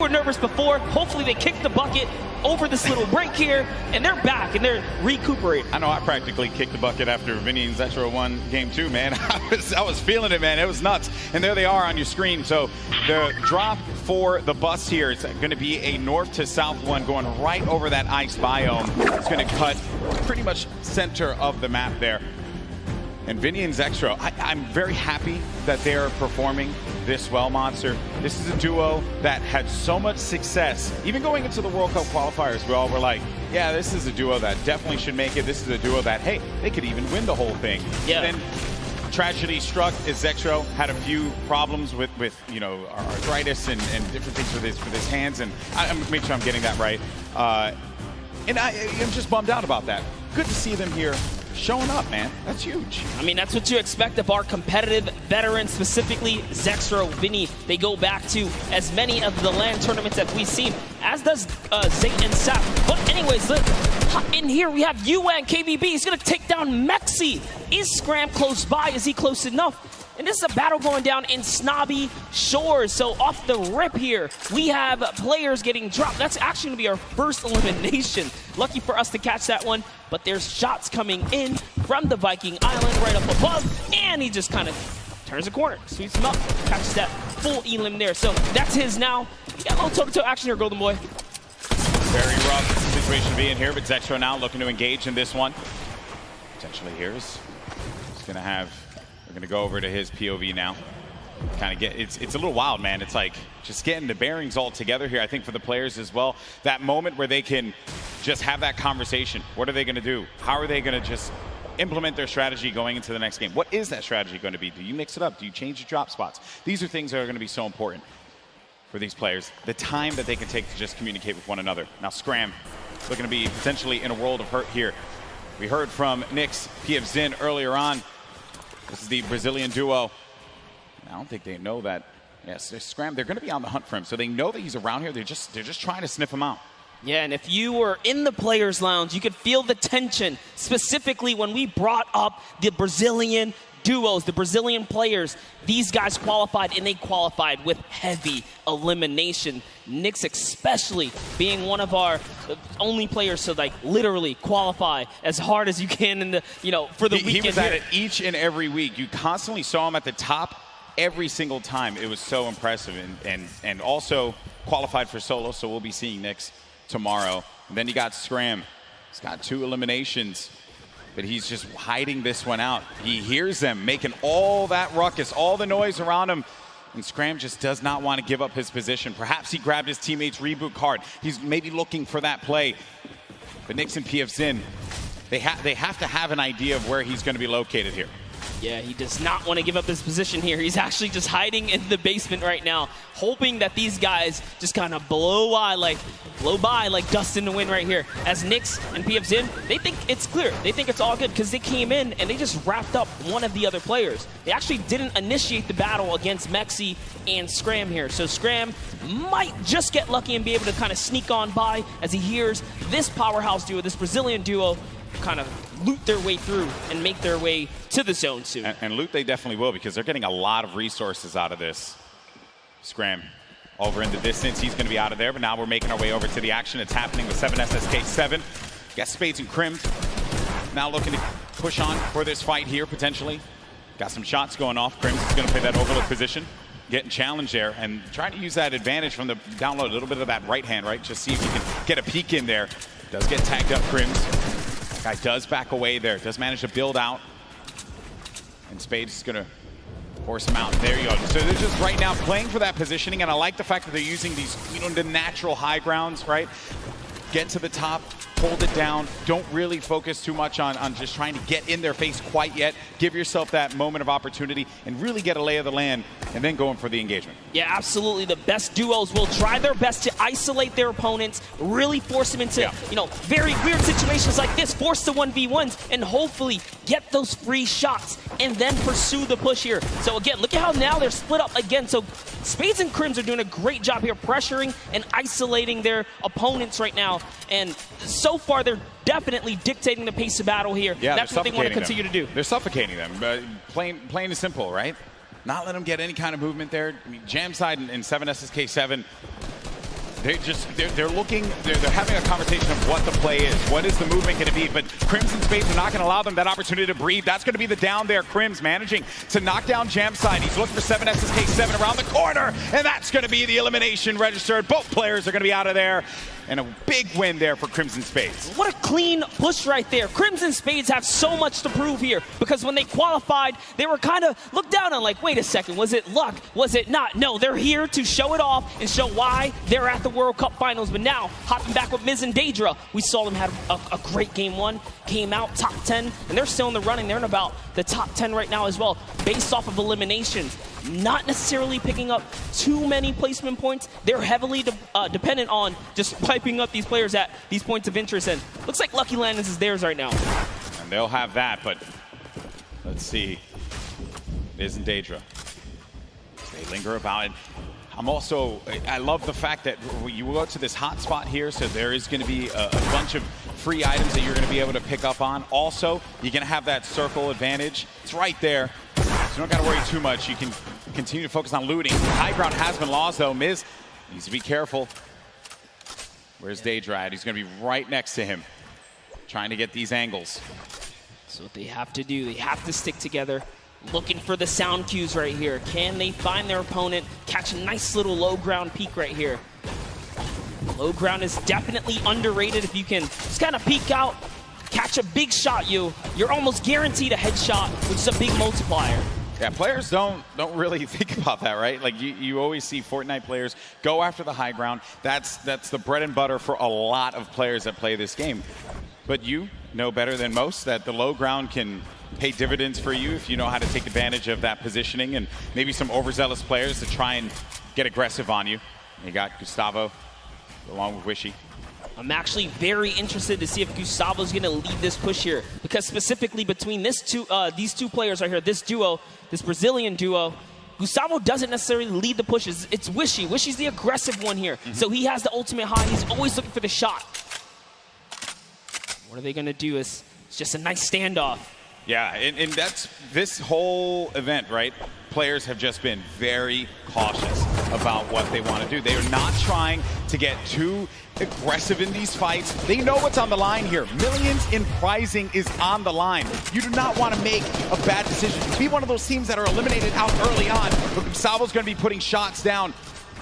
were nervous before. Hopefully they kicked the bucket over this little break here, and they're back, and they're recuperating. I know I practically kicked the bucket after Vinny and Zetro won game 2, man. I was feeling it, man. It was nuts. And there they are on your screen. So the drop for the bus here is going to be a north to south one going right over that ice biome. It's going to cut pretty much center of the map there. And Vinny and Zextro, I'm very happy that they're performing this well, Monster. This is a duo that had so much success. Even going into the World Cup qualifiers, we all were like, yeah, this is a duo that definitely should make it. This is a duo that, hey, they could even win the whole thing. Yeah. And then tragedy struck as Zextro had a few problems with you know, arthritis and different things with his hands. And I'm make sure I'm getting that right. And I'm just bummed out about that. Good to see them here showing up, man. That's huge. I mean, that's what you expect of our competitive veterans, specifically Zextro, Vinny. They go back to as many of the LAN tournaments that we've seen, as does Zayt and Sap. But anyways, look, in here we have UN KBB. He's going to take down Mexi. Is Scram close by? Is he close enough? And this is a battle going down in Snobby Shores. So off the rip here, we have players getting dropped. That's actually going to be our first elimination. Lucky for us to catch that one. But there's shots coming in from the Viking Island right up above. And he just kind of turns a corner, sweeps him up, catches that full elim there. So that's his now. You got a little toe-to-toe action here, Golden Boy. Very rough situation to be in here, but Zextro now looking to engage in this one. Potentially here is going to have... We're going to go over to his POV now. Kind of get, it's a little wild, man. It's like just getting the bearings all together here, I think, for the players as well. That moment where they can just have that conversation. What are they going to do? How are they going to just implement their strategy going into the next game? What is that strategy going to be? Do you mix it up? Do you change your drop spots? These are things that are going to be so important for these players. The time that they can take to just communicate with one another. Now, Scram looking to be potentially in a world of hurt here. We heard from Nyx, PF Zin earlier on. This is the Brazilian duo. I don't think they know that. Yes, Scram, they're going to be on the hunt for him. So they know that he's around here. They're just trying to sniff him out. Yeah, and if you were in the players' lounge, you could feel the tension, specifically when we brought up the Brazilian duos, the Brazilian players. These guys qualified, and they qualified with heavy elimination. Nyx especially being one of our only players to like literally qualify as hard as you can in the, you know, for the weekend. He was at it each and every week. You constantly saw him at the top every single time. It was so impressive, and also qualified for solo, so we'll be seeing Nyx tomorrow. And then you got Scram. He's got 2 eliminations, but he's just hiding this one out. He hears them making all that ruckus, all the noise around him, and Scram just does not want to give up his position. Perhaps he grabbed his teammate's reboot card. He's maybe looking for that play. But Nyx and PF Zin, they have to have an idea of where he's going to be located here. Yeah, he does not want to give up his position here. He's actually just hiding in the basement right now, hoping that these guys just kind of blow by like dust in the wind right here. As Nyx and PF Zin, they think it's clear. They think it's all good because they came in and they just wrapped up one of the other players. They actually didn't initiate the battle against Mexi and Scram here. So Scram might just get lucky and be able to kind of sneak on by as he hears this powerhouse duo, this Brazilian duo, kind of loot their way through and make their way to the zone soon. And loot they definitely will, because they're getting a lot of resources out of this. Scram over in the distance. He's going to be out of there, but now we're making our way over to the action. It's happening with 7SSK7. Got Spades and Crims now looking to push on for this fight here, potentially. Got some shots going off. Crims is going to play that overlook position, getting challenged there, and trying to use that advantage from the down low, a little bit of that right hand, right? Just see if he can get a peek in there. Does get tagged up, Crims. Guy does back away there, does manage to build out. And Spades is going to force him out. There you go. So they're just right now playing for that positioning, and I like the fact that they're using these, you know, the natural high grounds, right? Get to the top, hold it down. Don't really focus too much on just trying to get in their face quite yet. Give yourself that moment of opportunity and really get a lay of the land, and then going for the engagement. Yeah, absolutely. The best duos will try their best to isolate their opponents, really force them into, you know, very weird situations like this, force the 1v1s, and hopefully get those free shots, and then pursue the push here. So again, look at how now they're split up again. So Spades and Crims are doing a great job here, pressuring and isolating their opponents right now. And so far, they're definitely dictating the pace of battle here. Yeah, that's what they want to continue to do. They're suffocating them. Plain and simple, right? Not let them get any kind of movement there. I mean, Jam Side and 7SSK7, They're looking, they're having a conversation of what the play is. What is the movement going to be? But Crimson Spades are not going to allow them that opportunity to breathe. That's going to be the down there. Crims managing to knock down Jamside. He's looking for 7 SSK7 around the corner, and that's going to be the elimination registered. Both players are going to be out of there. And a big win there for Crimson Spades. What a clean push right there. Crimson Spades have so much to prove here because when they qualified, they were kind of looked down on like, wait a second, was it luck? Was it not? No, they're here to show it off and show why they're at the World Cup Finals. But now, hopping back with Miz and Daedra, we saw them have a great game one, came out top 10, and they're still in the running. They're in about the top 10 right now as well, based off of eliminations. Not necessarily picking up too many placement points. They're heavily dependent on just piping up these players at these points of interest. And looks like Lucky Landers is theirs right now. And they'll have that, but let's see. Miz and Daedra. They linger about it. I love the fact that you go to this hot spot here, so there is going to be a bunch of free items that you're going to be able to pick up on. Also, you're going to have that circle advantage. It's right there. So you don't got to worry too much. You can continue to focus on looting. High ground has been lost, though. Miz needs to be careful. Where's Daedra at? He's going to be right next to him, trying to get these angles. So what they have to do, they have to stick together. Looking for the sound cues right here. Can they find their opponent, catch a nice little low ground peek right here? Low ground is definitely underrated. If you can just kind of peek out, catch a big shot, you're almost guaranteed a headshot, which is a big multiplier. Yeah, players don't really think about that, right? Like you always see Fortnite players go after the high ground. That's the bread and butter for a lot of players that play this game. But you know better than most that the low ground can pay dividends for you if you know how to take advantage of that positioning, and maybe some overzealous players to try and get aggressive on you. You got Gustavo along with Wishy. I'm actually very interested to see if Gustavo's going to lead this push here, because specifically between these two players right here, this duo, this Brazilian duo, Gustavo doesn't necessarily lead the pushes. It's Wishy. Wishy's the aggressive one here. So he has the ultimate high. He's always looking for the shot. What are they going to do? It's just a nice standoff. Yeah, and that's this whole event, right? Players have just been very cautious about what they want to do. They are not trying to get too aggressive in these fights. They know what's on the line here. Millions in prizing is on the line. You do not want to make a bad decision. Be one of those teams that are eliminated out early on. But Gustavo's going to be putting shots down.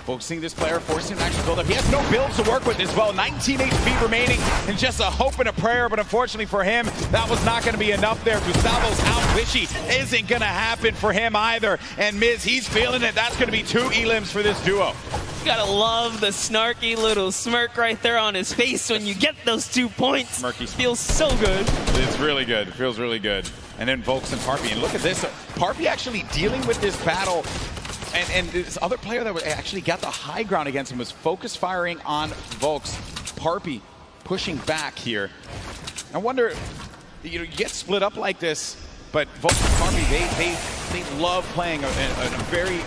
Focusing this player, forcing him to actually build up. He has no builds to work with as well. 19 HP remaining, and just a hope and a prayer, but unfortunately for him, that was not going to be enough there. Gustavo's out. Wishy isn't going to happen for him either. And Miz, he's feeling it. That's going to be 2 elims for this duo. You gotta love the snarky little smirk right there on his face when you get those 2 points. Smirky. Feels so good. It's really good. It feels really good. And then Volks and Parpy. And look at this. Parpy actually dealing with this battle. And this other player that actually got the high ground against him was focus firing on Volks. Parpy pushing back here. I wonder, you get split up like this, but Volks and Parpy, they love playing a very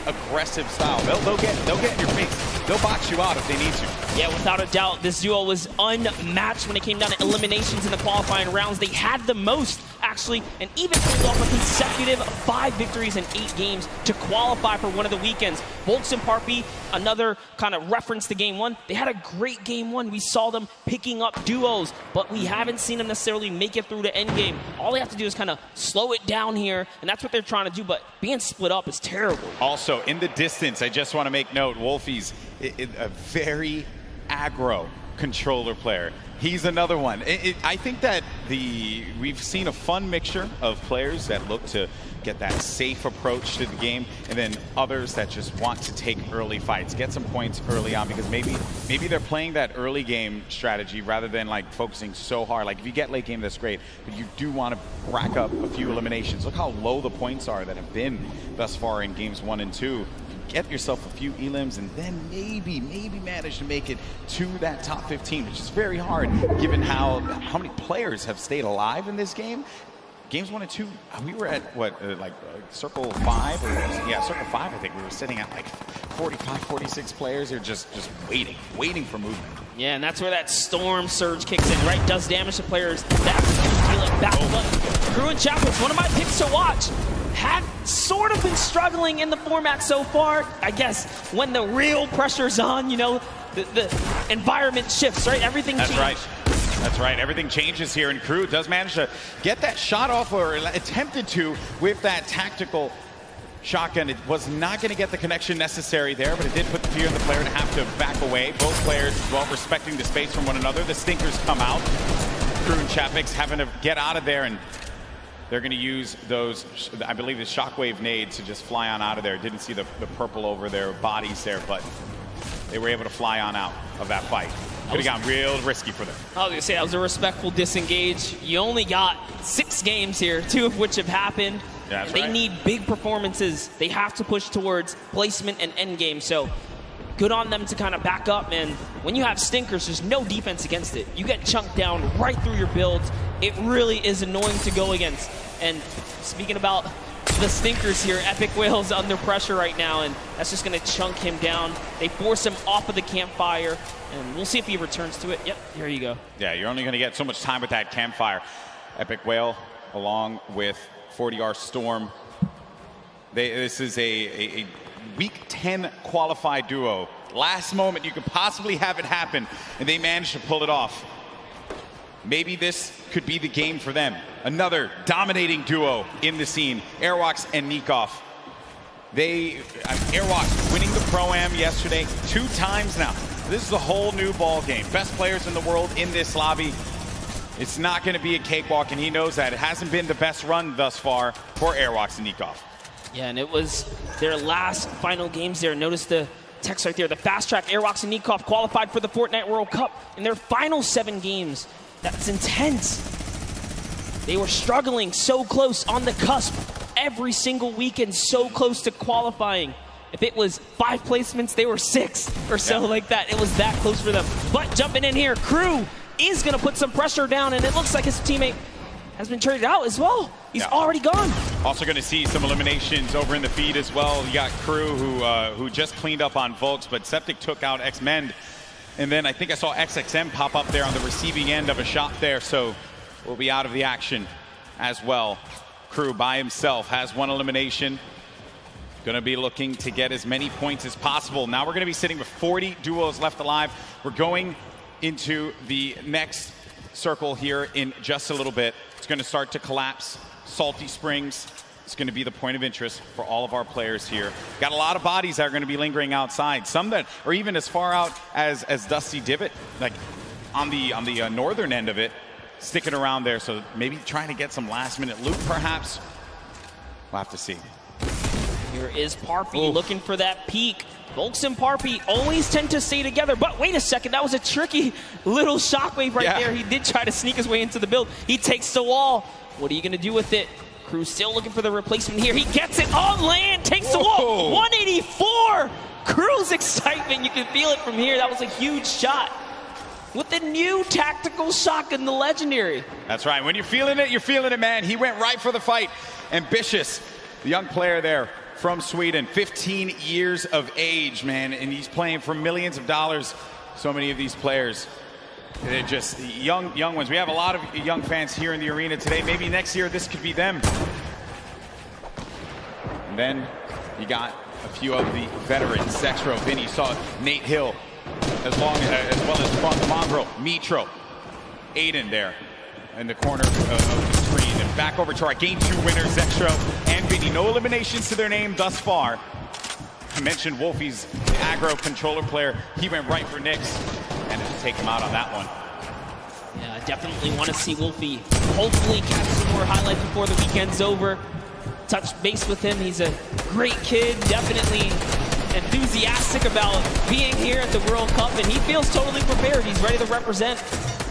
aggressive style. They'll get in your face. They'll box you out if they need to. Yeah, without a doubt, this duo was unmatched when it came down to eliminations in the qualifying rounds. They had the most, actually, and even pulled off a consecutive 5 victories in 8 games to qualify for one of the weekends. Volks and Parpy, another kind of reference to game 1. They had a great game 1. We saw them picking up duos, but we haven't seen them necessarily make it through the end game. All they have to do is kind of slow it down here, and that's what they're trying to do, but being split up is terrible. Also, in the distance, I just want to make note, Wolfie's a very aggro controller player. He's another one. I think that we've seen a fun mixture of players that look to get that safe approach to the game, and then others that just want to take early fights, get some points early on, because maybe they're playing that early game strategy rather than like focusing so hard. Like if you get late game, that's great, but you do want to rack up a few eliminations. Look how low the points are that have been thus far in games 1 and 2. Get yourself a few elims and then maybe manage to make it to that top 15, which is very hard given how many players have stayed alive in this game. Games 1 and 2, we were at what, circle 5? Yeah, circle 5, I think. We were sitting at like 45, 46 players. They're just waiting for movement. Yeah, and that's where that storm surge kicks in, right? Does damage to players. That's dealing back. Crew and Chapels, one of my picks to watch. Have sort of been struggling in the format so far. I guess when the real pressure's on, the environment shifts, right? Everything changes. That's right. That's right. Everything changes here, and Crew does manage to get that shot off, or attempted to, with that tactical shotgun. It was not going to get the connection necessary there, but it did put the fear in the player to have to back away. Both players, well, respecting the space from one another. The stinkers come out. Crew and Chapix having to get out of there, and they're going to use those, I believe, the shockwave nades to just fly on out of there. Didn't see the purple over their bodies there, but they were able to fly on out of that fight. Could have gotten real risky for them. I was going to say, that was a respectful disengage. You only got 6 games here, 2 of which have happened. Yeah, they need big performances. They have to push towards placement and end game. So good on them to kind of back up. And when you have stinkers, there's no defense against it. You get chunked down right through your builds. It really is annoying to go against. And speaking about the stinkers here, Epic Whale's under pressure right now, and that's just going to chunk him down. They force him off of the campfire, and we'll see if he returns to it. Yep, here you go. Yeah, you're only going to get so much time with that campfire. Epic Whale along with 40R Storm. This is a Week 10 qualified duo. Last moment you could possibly have it happen, and they managed to pull it off. Maybe this could be the game for them. Another dominating duo in the scene, Airwalks and Nikov. Airwalks winning the Pro-Am yesterday 2 times now. This is a whole new ball game. Best players in the world in this lobby. It's not going to be a cakewalk, and he knows that. It hasn't been the best run thus far for Airwalks and Nikov. Yeah, and it was their last final games there. Notice the text right there. The fast track, Airwalks and Nikov qualified for the Fortnite World Cup in their final 7 games. That's intense. They were struggling so close on the cusp every single weekend, so close to qualifying. If it was 5 placements, they were 6 or so like that. It was that close for them. But jumping in here, Crew is going to put some pressure down, and it looks like his teammate has been traded out as well. He's already gone. Also going to see some eliminations over in the feed as well. You got Crew who just cleaned up on Volks, but Septic took out X-Mend. And then I think I saw XXM pop up there on the receiving end of a shot there, so we'll be out of the action as well. Crew by himself has 1 elimination. Going to be looking to get as many points as possible. Now we're going to be sitting with 40 duos left alive. We're going into the next circle here in just a little bit. It's going to start to collapse. Salty Springs is going to be the point of interest for all of our players here. Got a lot of bodies that are going to be lingering outside. Some that are even as far out as Dusty Divot, like on the northern end of it, sticking around there. So maybe trying to get some last-minute loot, perhaps. We'll have to see. Here is Parpy looking for that peak. Volks and Parpy always tend to stay together, but wait a second, that was a tricky little shockwave right there. He did try to sneak his way into the build. He takes the wall. What are you going to do with it? Crew still looking for the replacement here. He gets it on land, takes the wall. 184! Crew's excitement, you can feel it from here. That was a huge shot. With the new tactical shotgun, the legendary. That's right. When you're feeling it, man. He went right for the fight. Ambitious, the young player there from Sweden, 15 years of age, man, and he's playing for millions of dollars. So many of these players, they're just young ones. We have a lot of young fans here in the arena today. Maybe next year this could be them. And then you got a few of the veterans. Zexro, Vinny, saw Nate Hill, as well as Funk Mongrel, Mitro, Aiden there in the corner of the screen. And back over to our Game 2 winners, Zexro and Vinny. No eliminations to their name thus far. I mentioned Wolfie's the aggro controller player. He went right for Nyx and to take him out on that one. Yeah, I definitely want to see Wolfie hopefully catch some more highlights before the weekend's over. Touch base with him. He's a great kid, definitely enthusiastic about being here at the World Cup, and he feels totally prepared. He's ready to represent.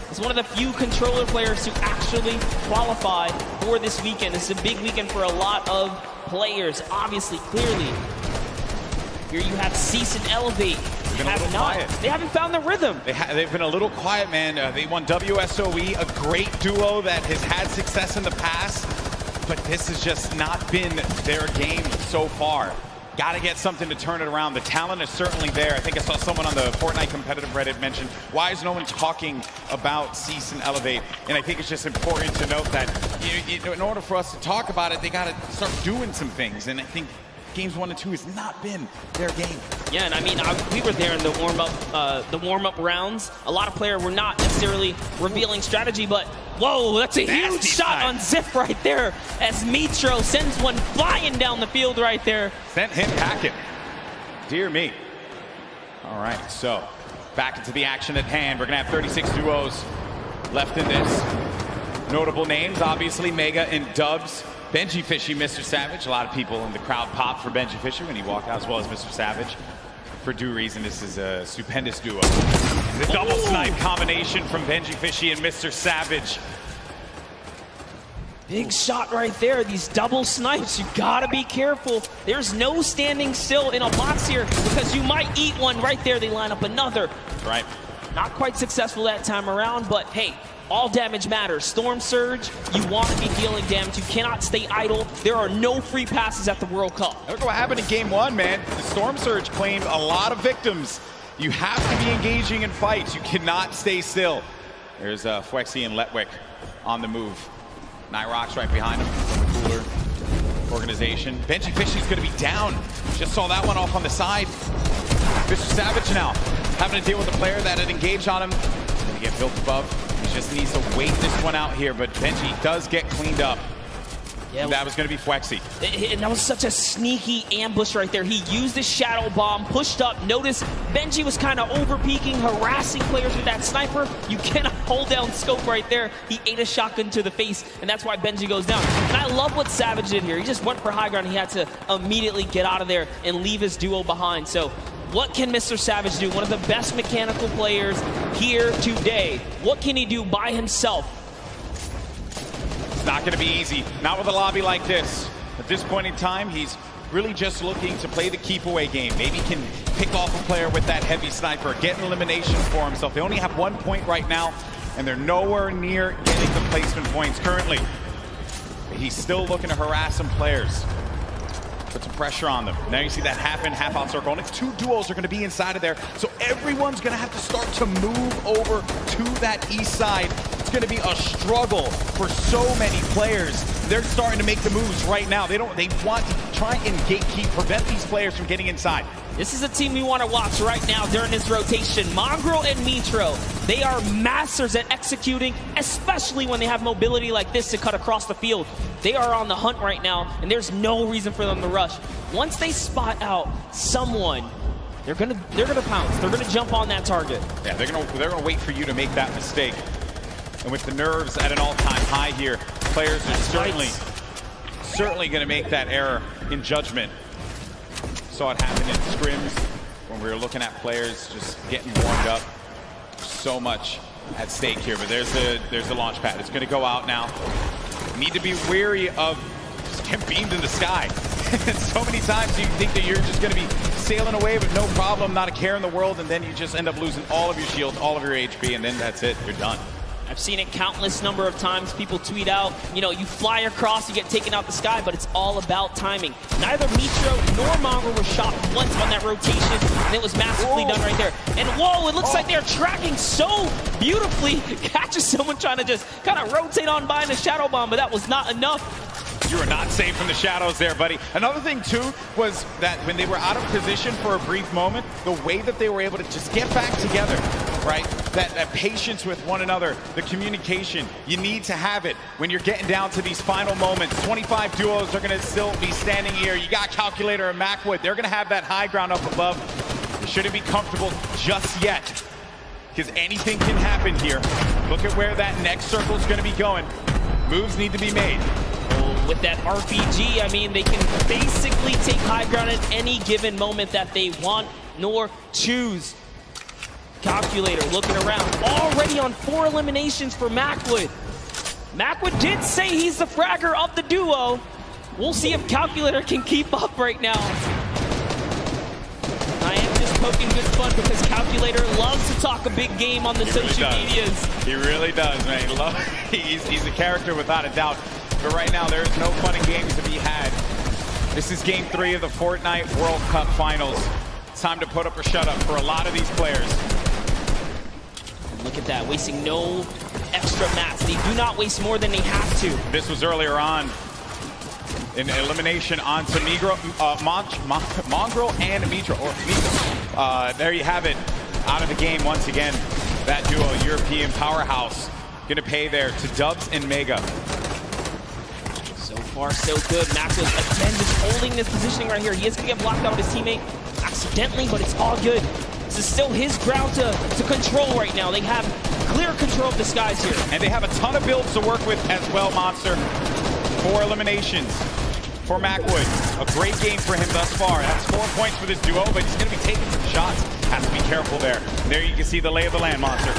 He's one of the few controller players to actually qualify for this weekend. This is a big weekend for a lot of players, obviously, clearly. Here you have Cease and Elevate. They haven't found the rhythm. They've been a little quiet, man. They won WSOE, a great duo that has had success in the past, but this has just not been their game so far. Got to get something to turn it around. The talent is certainly there. I think I saw someone on the Fortnite competitive Reddit mention, why is no one talking about Cease and Elevate? And I think it's just important to note that in order for us to talk about it, they got to start doing some things. And I think games 1 and 2 has not been their game. Yeah, and I mean, we were there in the warm-up rounds. A lot of players were not necessarily revealing strategy, but whoa, that's a huge shot on Ziff right there as Mitro sends one flying down the field right there. Sent him packing. Dear me. All right, so back into the action at hand. We're gonna have 36 duos left in this. Notable names, obviously, Mega and Dubs. Benji Fishy, Mr. Savage. A lot of people in the crowd popped for Benji Fishy when he walked out, as well as Mr. Savage. For due reason, this is a stupendous duo. The double snipe combination from Benji Fishy and Mr. Savage. Big shot right there. These double snipes, you gotta be careful. There's no standing still in a box here because you might eat one right there. They line up another. Right. Not quite successful that time around, but hey, all damage matters. Storm Surge, you want to be dealing damage. You cannot stay idle. There are no free passes at the World Cup. Look what happened in game 1, man. The Storm Surge claimed a lot of victims. You have to be engaging in fights. You cannot stay still. There's Fwexy and Letwick on the move. Nyrox right behind him. Cooler organization. Benji Fishy's going to be down. Just saw that one off on the side. Mr. Savage now having to deal with a player that had engaged on him. He's going to get built above. He just needs to wait this one out here, but Benji does get cleaned up. Yeah, that was going to be Fwexy. And that was such a sneaky ambush right there. He used the shadow bomb, pushed up. Notice Benji was kind of over-peeking, harassing players with that sniper. You cannot hold down scope right there. He ate a shotgun to the face, and that's why Benji goes down. And I love what Savage did here. He just went for high ground. He had to immediately get out of there and leave his duo behind. So what can Mr. Savage do? One of the best mechanical players here today. What can he do by himself? It's not going to be easy. Not with a lobby like this. At this point in time, he's really just looking to play the keep away game. Maybe he can pick off a player with that heavy sniper, get an elimination for himself. They only have 1 point right now, and they're nowhere near getting the placement points currently. But he's still looking to harass some players. Put some pressure on them. Now you see that half in, half out circle. Only 2 duos are going to be inside of there. So everyone's going to have to start to move over to that east side. It's going to be a struggle for so many players. They're starting to make the moves right now. They want to try and gatekeep, prevent these players from getting inside. This is a team we want to watch right now during this rotation. Mongrel and Mitro, they are masters at executing, especially when they have mobility like this to cut across the field. They are on the hunt right now, and there's no reason for them to rush. Once they spot out someone, they're gonna pounce. They're gonna jump on that target. Yeah, they're gonna wait for you to make that mistake. And with the nerves at an all-time high here, players are certainly gonna make that error in judgment. Saw it happen in scrims when we were looking at players just getting warmed up. So much at stake here, but there's the launch pad. It's going to go out now. Need to be wary of just getting beamed in the sky. So many times you think that you're just going to be sailing away with no problem, not a care in the world, and then you just end up losing all of your shields, all of your HP, and then that's it. You're done. I've seen it countless number of times. People tweet out, you know, you fly across, you get taken out the sky, but it's all about timing. Neither Mitro nor Mongrel were shot once on that rotation, and it was masterfully done right there. And whoa, it looks like they're tracking so beautifully. Catches someone trying to just kind of rotate on by in a shadow bomb, but that was not enough. You are not safe from the shadows there, buddy. Another thing, too, was that when they were out of position for a brief moment, the way that they were able to just get back together, right? That patience with one another, the communication, you need to have it when you're getting down to these final moments. 25 duos are going to still be standing here. You got Calculator and Macwood. They're going to have that high ground up above. You shouldn't be comfortable just yet, because anything can happen here. Look at where that next circle is going to be going. Moves need to be made. With that RPG, I mean, they can basically take high ground at any given moment that they want nor choose. Calculator looking around, already on 4 eliminations for Macwood. Macwood did say he's the fragger of the duo. We'll see if Calculator can keep up right now. I am just poking good fun because Calculator loves to talk a big game on the social medias. He really does, man. He's a character without a doubt. But right now, there's no fun and games to be had. This is game 3 of the Fortnite World Cup Finals. It's time to put up or shut up for a lot of these players. And look at that, wasting no extra mats. They do not waste more than they have to. This was earlier on. An elimination onto Mongrel and Mitra. There you have it. Out of the game once again. That duo, European powerhouse, gonna pay there to Dubs and Mega. So far, so good. Maxwell, again, just holding this positioning right here. He is gonna get blocked out with his teammate accidentally, but it's all good. This is still his ground to control right now. They have clear control of the skies here. And they have a ton of builds to work with as well, Monster. 4 eliminations for Macwood. A great game for him thus far. That's 4 points for this duo, but he's going to be taking some shots. Has to be careful there. And there you can see the lay of the land, Monster.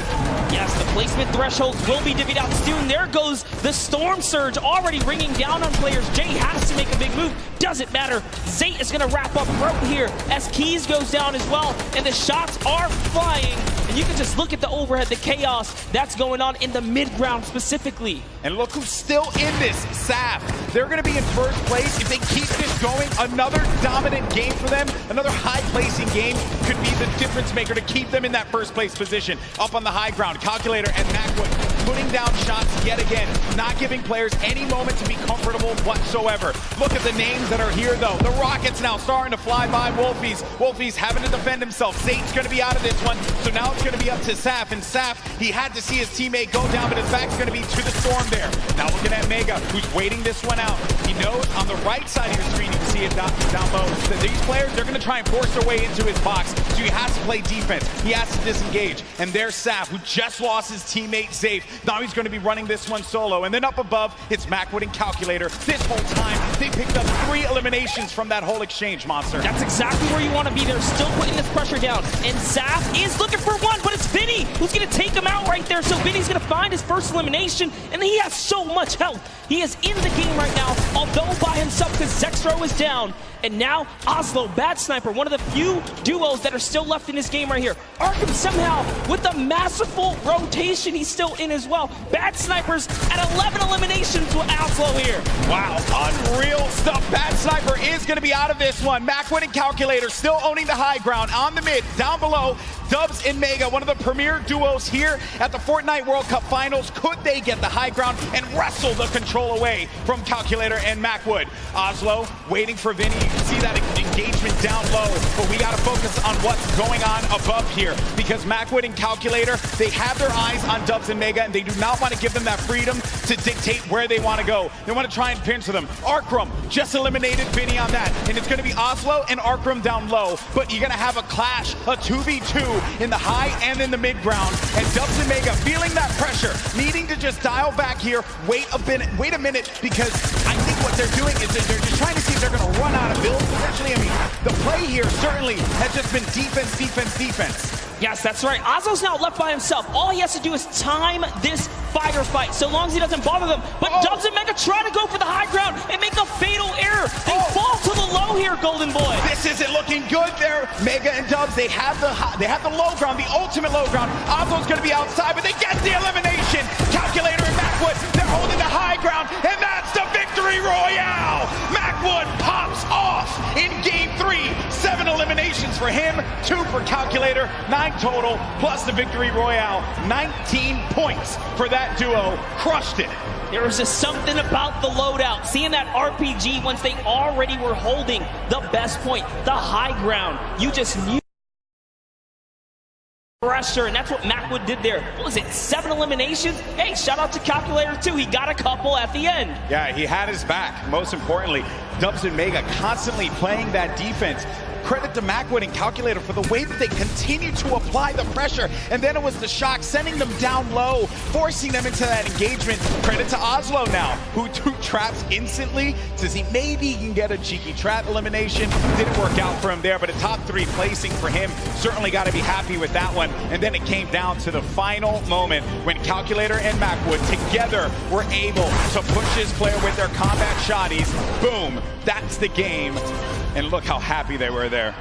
Yes, the placement thresholds will be divvied out soon. There goes the Storm Surge already ringing down on players. Jay has to make a big move. Doesn't matter. Zate is going to wrap up right here as Keys goes down as well. And the shots are flying. And you can just look at the overhead, the chaos that's going on in the mid-ground specifically. And look who's still in this, Saf. They're going to be in first place. If they keep this going, another dominant game for them, another high-placing game could be the difference maker to keep them in that first place position. Up on the high ground, Calculator and Macwood putting down shots yet again, not giving players any moment to be comfortable whatsoever. Look at the names that are here, though. The Rockets now starting to fly by Wolfies. Wolfies having to defend himself. Zate's going to be out of this one, so now it's going to be up to Saf. And Saf, he had to see his teammate go down, but his back's going to be to the Storm there. Now looking at Mega, who's waiting this one out. He knows on the right side of your screen, you can see it down low, that these players, they're going to try and force their way into his box, so he has to play defense. He has to disengage. And there's Saf, who just lost his teammate Zafe. Now he's going to be running this one solo. And then up above, it's Macwood and Calculator. This whole time, they picked up 3 eliminations from that whole exchange, Monster. That's exactly where you want to be. They're still putting this pressure down. And Zaf is looking for one, but it's Vinny who's going to take him out right there. So Vinny's going to find his first elimination, and he has so much health. He is in the game right now, although by himself, because Zexro is down. And now Oslo, Bad Sniper, one of the few duos that are still left in this game right here. Arkham somehow, with a masterful rotation, he's still in as well. Bad Snipers at 11 eliminations with Oslo here. Wow, unreal stuff. Bad Sniper is going to be out of this one. Macwood and Calculator still owning the high ground on the mid. Down below, Dubs and Mega, one of the premier duos here at the Fortnite World Cup Finals. Could they get the high ground and wrestle the control away from Calculator and Macwood? Oslo waiting for Vinny. You can see that engagement down low, but we got to focus on what's going on above here, because Macwood and Calculator, they have their eyes on Dubs and Mega, and they do not want to give them that freedom to dictate where they want to go. They want to try and pinch them. Arkram just eliminated Vinny on that, and it's going to be Oslo and Arkram down low, but you're going to have a clash, a 2v2 in the high and in the mid ground, and Dubs and Mega feeling that pressure, needing to just dial back here, wait a minute, because I think what they're doing is they're just trying to see if they're going to run out of builds eventually. I mean, the play here certainly has just been defense, defense, defense. Yes, that's right. Oslo's now left by himself. All he has to do is time this fight, so long as he doesn't bother them. But Dubs and Mega try to go for the high ground and make a fatal error. They fall to the low here, Golden Boy. This isn't looking good there. Mega and Dubs, they have the low ground, the ultimate low ground. Oslo's going to be outside, but they get the elimination. Calculator and Macwood, they're holding the high ground, and that's the victory royale. Macwood pops off in game 3. 7 eliminations for him, 2 for Calculator, 9 total, plus the victory royale. 19 points for that duo. Crushed it. There was just something about the loadout. Seeing that RPG once they already were holding the best point, the high ground. You just knew pressure, and that's what Macwood did there. What was it, 7 eliminations? Hey, shout out to Calculator too. He got a couple at the end. Yeah, he had his back. Most importantly, Dubs and Mega constantly playing that defense. Credit to Macwood and Calculator for the way that they continue to apply the pressure. And then it was the shock, sending them down low, forcing them into that engagement. Credit to Oslo now, who traps instantly to see maybe he can get a cheeky trap elimination. Didn't work out for him there, but a top 3 placing for him. Certainly got to be happy with that one. And then it came down to the final moment when Calculator and Macwood together were able to push his player with their combat shotties. Boom, that's the game. And look how happy they were there.